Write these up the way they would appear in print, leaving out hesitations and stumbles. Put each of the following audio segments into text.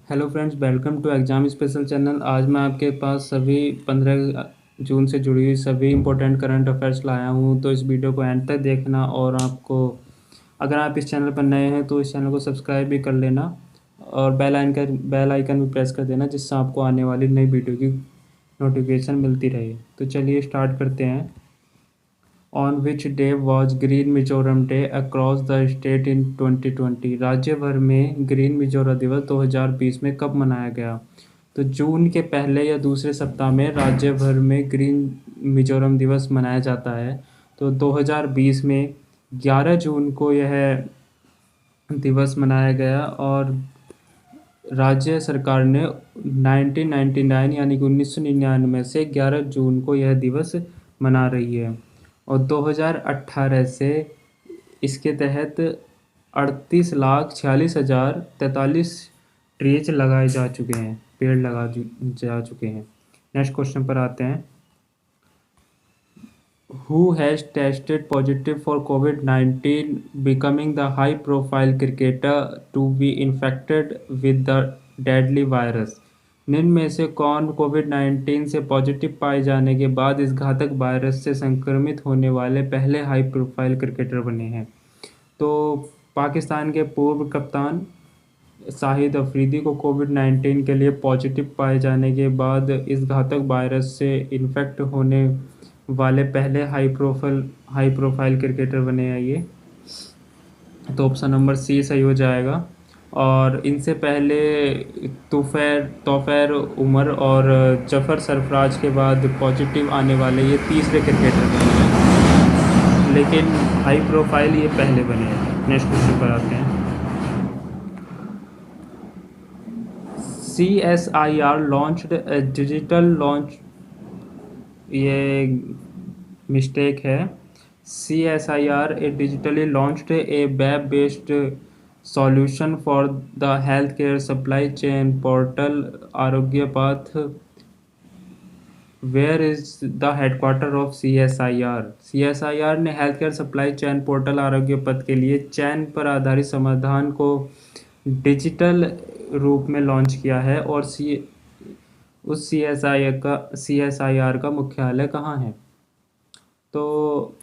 Hello friends, welcome to exam special channel. आज मैं आपके पास सभी 15 जून से जुड़ी हुई सभी इंपॉर्टेंट करंट अफेयर्स लाया हूँ। तो इस वीडियो को एंड तक देखना और आपको अगर आप इस चैनल पर नए हैं तो इस चैनल को सब्सक्राइब भी कर लेना और बेल आइकन भी प्रेस कर देना, जिससे आपको आने वाली नई वीडियो की नोटिफिकेशन मिलती रहे। तो चलिए स्टार्ट करते हैं। On which day was green Mizoram day across the state in 2020? राज्य भर में ग्रीन मिजोरम दिवस 2020 में कब मनाया गया? तो जून के पहले या दूसरे सप्ताह में राज्य भर में ग्रीन मिजोरम दिवस मनाया जाता है। तो 2020 में 11 जून को यह दिवस मनाया गया और राज्य सरकार ने 1999 यानी कि 1999 से 11 जून को यह दिवस मना रही है। और 2018 से इसके तहत 38,46,043 ट्रीज लगाए जा चुके हैं, पेड़ जा चुके हैं। नेक्स्ट क्वेश्चन पर आते हैं। Who has tested positive for COVID-19, becoming the high-profile cricketer to be infected with the deadly virus? निम्न में से कौन कोविड-19 से पॉजिटिव पाए जाने के बाद इस घातक वायरस से संक्रमित होने वाले पहले हाई प्रोफाइल क्रिकेटर बने हैं? तो पाकिस्तान के पूर्व कप्तान शाहिद अफरीदी को कोविड-19 के लिए पॉजिटिव पाए जाने के बाद इस घातक वायरस से इन्फेक्ट होने वाले पहले हाई प्रोफाइल क्रिकेटर बने हैं ये। तो ऑप्शन नंबर सी सही हो जाएगा। और इनसे पहले तौफैर उमर और जफ़र सरफराज के बाद पॉजिटिव आने वाले ये तीसरे क्रिकेटर बने हैं, लेकिन हाई प्रोफाइल ये पहले बने हैं। नेक्स्ट क्वेश्चन पर आते हैं। CSIR launched a digital launch, ये मिस्टेक है। CSIR a digitally launched a web-based solution for the healthcare supply chain portal Arogya Path. Where is the headquarter of CSIR? CSIR ने healthcare supply chain portal Arogya Path के लिए चैन पर आधारित समाधान को digital रूप में लॉन्च किया है। और उस CSIR का मुख्यालय कहाँ है? तो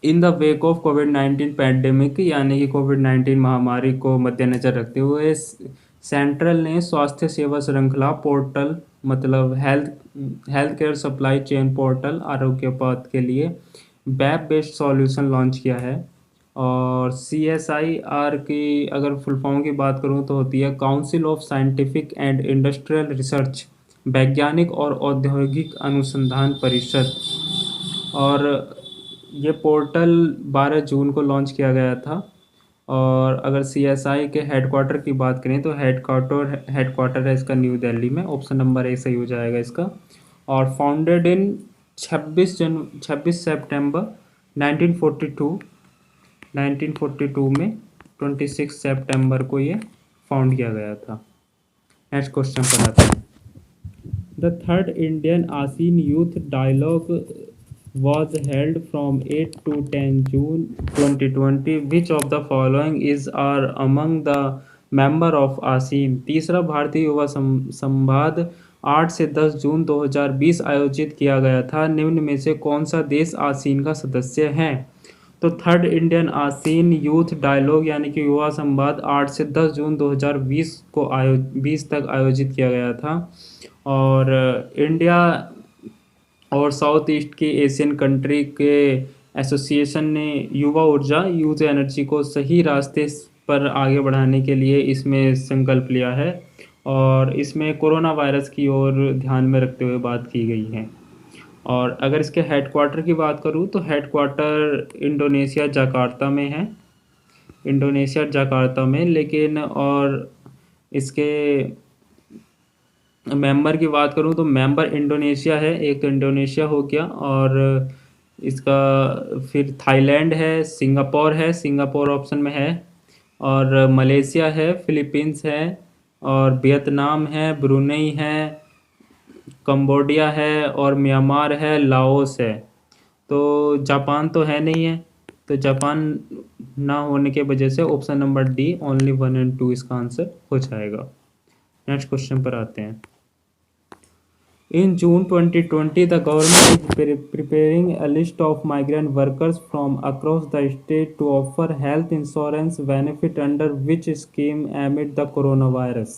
in the wake of covid pandemic, यानी कि कोविड-19 महामारी को मद्देनज़र रखते हुए सेंट्रल ने स्वास्थ्य सेवा श्रृंखला पोर्टल मतलब health care supply chain portal Arogya Path के लिए वेब बेस्ड सॉल्यूशन लॉन्च किया है। और CSIR की अगर फुल फॉर्म की बात करूं तो होती है council of scientific and industrial research, वैज्ञानिक और औद्योगिक अनुसंधान परिषद। और ये पोर्टल 12 जून को लॉन्च किया गया था। और अगर CSI के हेडक्वार्टर की बात करें तो हेडक्वार्टर है इसका न्यू दिल्ली में। ऑप्शन नंबर ए सही हो जाएगा इसका। और फाउंडेड इन 26 सितंबर 1942 में 26 सितंबर को ये फाउंड किया गया था। नेक्स्ट क्वेश्चन पर आते हैं। The third Indian ASEAN youth dialogue was held from 8 to 10 June 2020. Which of the following is are among the member of ASEAN? तीसरा भारतीय युवा संवाद 8 से 10 जून 2020 आयोजित किया गया था। निम्न में से कौन सा देश आसीन का सदस्य है? तो third Indian ASEAN youth dialogue यानी कि युवा संवाद 8 से 10 जून 2020 को 20 तक आयोजित किया गया था। और इंडिया और साउथ ईस्ट की एशियन कंट्री के एसोसिएशन ने युवा ऊर्जा यूथ एनर्जी को सही रास्ते पर आगे बढ़ाने के लिए इसमें संकल्प लिया है। और इसमें कोरोना वायरस की ओर ध्यान में रखते हुए बात की गई है। और अगर इसके हेडक्वार्टर की बात करूँ तो हेडक्वार्टर इंडोनेशिया जकार्ता में है, लेकिन और इसके मेंबर की बात करूं तो मेंबर इंडोनेशिया है, एक तो इंडोनेशिया हो गया। और इसका फिर थाईलैंड है, सिंगापुर ऑप्शन में है, और मलेशिया है, फिलीपींस है, और वियतनाम है, ब्रुनेई है, कंबोडिया है, और म्यांमार है, लाओस है। तो जापान तो है नहीं है, तो जापान ना होने के वजह से option number D only 1 and 2 इसका आंसर हो जाएगा। नेक्स्ट क्वेश्चन पर आते हैं। In June 2020, the government is preparing a list of migrant workers from across the state to offer health insurance benefit under which scheme amid the coronavirus।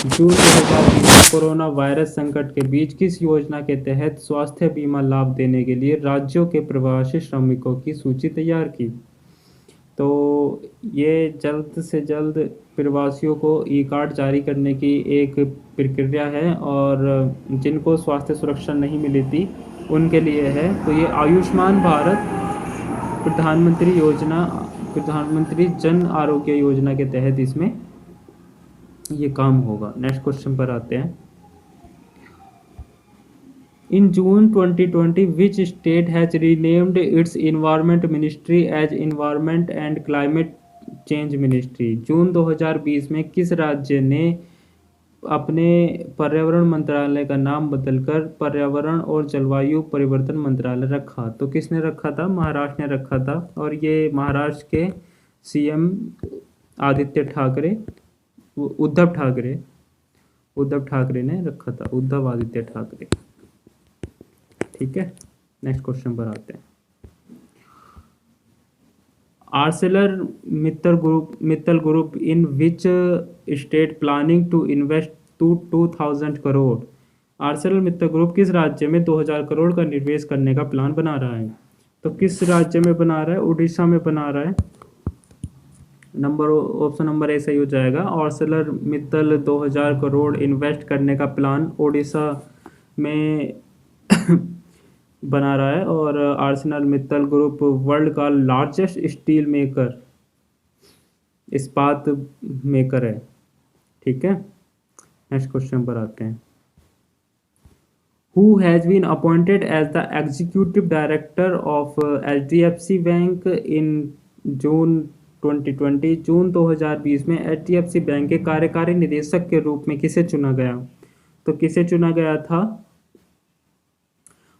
जून 2020 में corona virus संकट के बीच किस योजना के तहत स्वास्थ्य बीमा लाभ देने के लिए राज्यों के प्रवासी श्रमिकों की सूची तैयार की? तो ये जल्द से जल्द प्रवासियों को ई कार्ड जारी करने की एक प्रक्रिया है, और जिनको स्वास्थ्य सुरक्षा नहीं मिली थी उनके लिए है। तो ये आयुष्मान भारत प्रधानमंत्री जन आरोग्य योजना के तहत इसमें ये काम होगा। नेक्स्ट क्वेश्चन पर आते हैं। In June 2020, which state has renamed its environment ministry as Environment and Climate Change Ministry? जून 2020 में किस राज्य ने अपने पर्यावरण मंत्रालय का नाम बदलकर पर्यावरण और जलवायु परिवर्तन मंत्रालय रखा? तो किसने रखा था? महाराष्ट्र ने रखा था, और ये महाराष्ट्र के सीएम उद्धव ठाकरे ने रखा था, उद्धव आदित्य ठाकरे। ठीक है, नेक्स्ट क्वेश्चन पर आते हैं। Arcelor Mittal group in which state planning to invest 2000 crore? Arcelor Mittal group किस राज्य में 2000 करोड़ का निवेश करने का प्लान बना रहा है? तो किस राज्य में बना रहा है? उड़ीसा में बना रहा है। ऑप्शन नंबर ए सही हो जाएगा। आर्सेलर मित्तल 2000 करोड़ इन्वेस्ट करने का प्लान उड़ीसा में बना रहा है, और आर्सेलर मित्तल ग्रुप वर्ल्ड का लार्जेस्ट इस्पात मेकर है। ठीक है, नेक्स्ट क्वेश्चन पर आते हैं। Who has been appointed as the executive director of HDFC Bank in June 2020? जून 2020 में HDFC बैंक के कार्यकारी निदेशक के रूप में किसे चुना गया? तो किसे चुना गया था?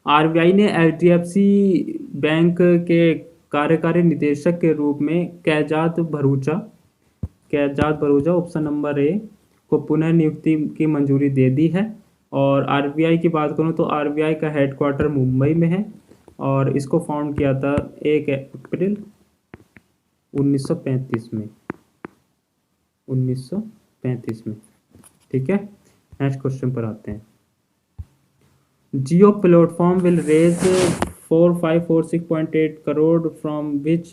आरबीआई ने एचडीएफसी बैंक के कार्यकारी निदेशक के रूप में कैजात भरूचा ऑप्शन नंबर ए को पुनः नियुक्ति की मंजूरी दे दी है। और आरबीआई की बात करूं तो आरबीआई का हेडक्वार्टर मुंबई में है, और इसको फाउंड किया था 1 अप्रैल 1935 में। ठीक है, नेक्स्ट क्वेश्चन पर आते हैं। Jio platform will raise 4546.8 crore from which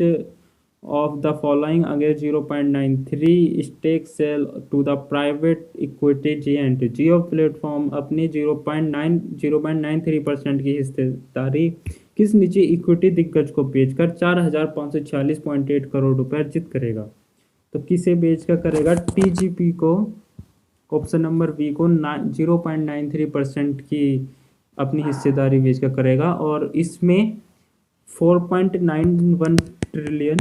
of the following against 0.93 stake sale to the private equity giant? Jio platform अपनी 0.93% की हिस्सेदारी किस निजी इक्विटी दिग्गज को बेचकर 4546.8 करोड़ रुपए अर्जित करेगा? तो किसे बेचकर करेगा? टीजीपी को, ऑप्शन नंबर बी को 0.93% की अपनी हिस्सेदारी बेचकर करेगा, और इसमें 4.91 ट्रिलियन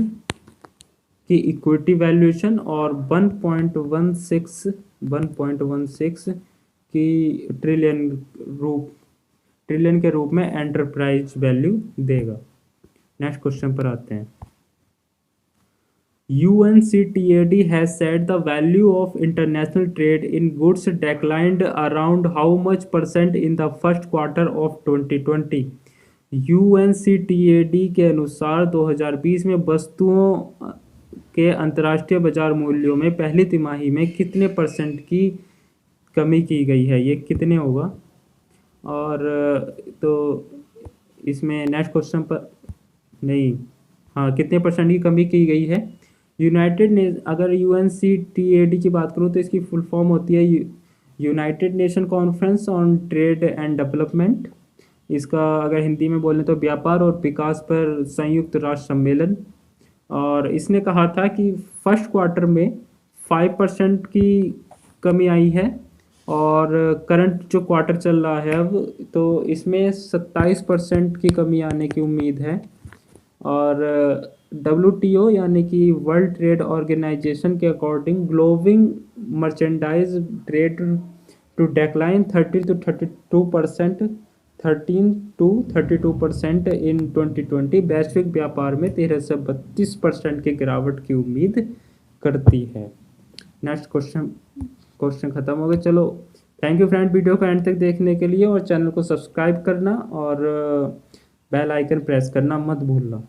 की इक्विटी वैल्यूएशन और 1.16 की ट्रिलियन के रूप में एंटरप्राइज वैल्यू देगा। नेक्स्ट क्वेश्चन पर आते हैं। UNCTAD has said the value of international trade in goods declined around how much % in the first quarter of 2020? UNCTAD के अनुसार 2020 में वस्तुओं के अंतर्राष्ट्रीय बाजार मूल्यों में पहली तिमाही में कितने % की कमी की गई है? ये कितने होगा? और तो इसमें नेक्स्ट क्वेश्चन पर कितने % की कमी की गई है? अगर यूएनसीटीएडी की बात करूँ तो इसकी फुल फॉर्म होती है United nation conference on trade and development. इसका अगर हिंदी में बोलें तो व्यापार और विकास पर संयुक्त राष्ट्र सम्मेलन। और इसने कहा था कि फर्स्ट क्वार्टर में 5% की कमी आई है, और करंट जो क्वार्टर चल रहा है अब, तो इसमें 27% की कमी आने की उम्मीद है। और WTO यानी कि वर्ल्ड ट्रेड ऑर्गेनाइजेशन के according global merchandise trade to decline 13 to 32% in 2020। वैश्विक व्यापार में 13 से 32% की गिरावट की उम्मीद करती है। नेक्स्ट क्वेश्चन ख़त्म हो गए। चलो, थैंक यू फ्रेंड वीडियो को एंड तक देखने के लिए, और चैनल को सब्सक्राइब करना और बेल आइकन प्रेस करना मत भूलना।